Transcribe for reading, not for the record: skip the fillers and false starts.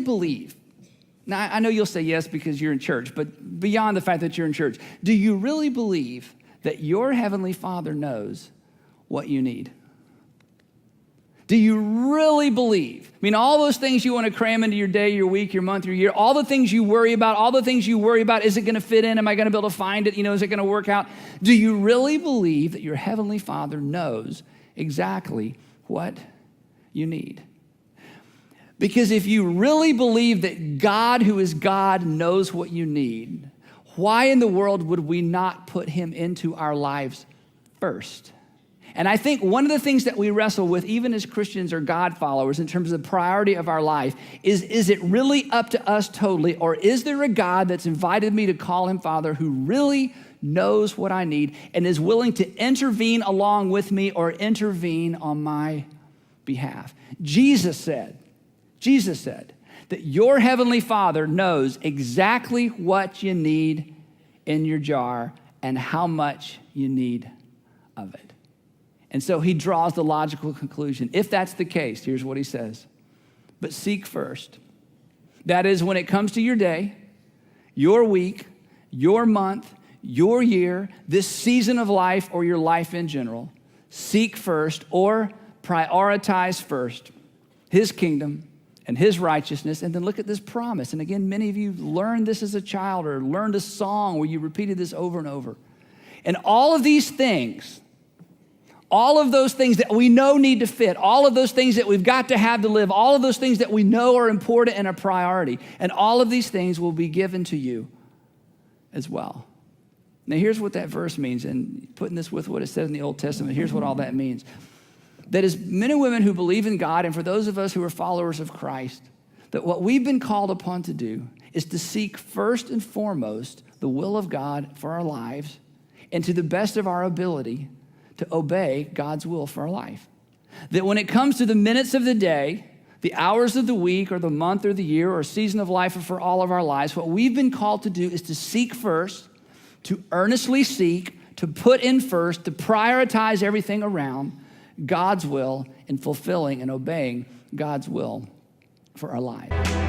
believe, now I know you'll say yes because you're in church, but beyond the fact that you're in church, do you really believe that your Heavenly Father knows what you need? Do you really believe? I mean, all those things you want to cram into your day, your week, your month, your year, all the things you worry about, is it going to fit in? Am I going to be able to find it? Is it going to work out? Do you really believe that your Heavenly Father knows exactly what you need? Because if you really believe that God, who is God, knows what you need, why in the world would we not put him into our lives first? And I think one of the things that we wrestle with, even as Christians or God followers, in terms of the priority of our life, is it really up to us totally, or is there a God that's invited me to call him Father who really knows what I need and is willing to intervene along with me or intervene on my behalf? Jesus said that your Heavenly Father knows exactly what you need in your jar and how much you need of it. And so he draws the logical conclusion. If that's the case, here's what he says. But seek first. That is, when it comes to your day, your week, your month, your year, this season of life, or your life in general, seek first or prioritize first his kingdom and his righteousness. And then look at this promise. And again, many of you learned this as a child or learned a song where you repeated this over and over. And all of these things, all of those things that we know need to fit, all of those things that we've got to have to live, all of those things that we know are important and a priority, and all of these things will be given to you as well. Now, here's what that verse means, and putting this with what it says in the Old Testament, here's what all that means. That as men and women who believe in God, and for those of us who are followers of Christ, that what we've been called upon to do is to seek first and foremost the will of God for our lives, and to the best of our ability, to obey God's will for our life. That when it comes to the minutes of the day, the hours of the week or the month or the year or season of life or for all of our lives, what we've been called to do is to seek first, to earnestly seek, to put in first, to prioritize everything around God's will in fulfilling and obeying God's will for our lives.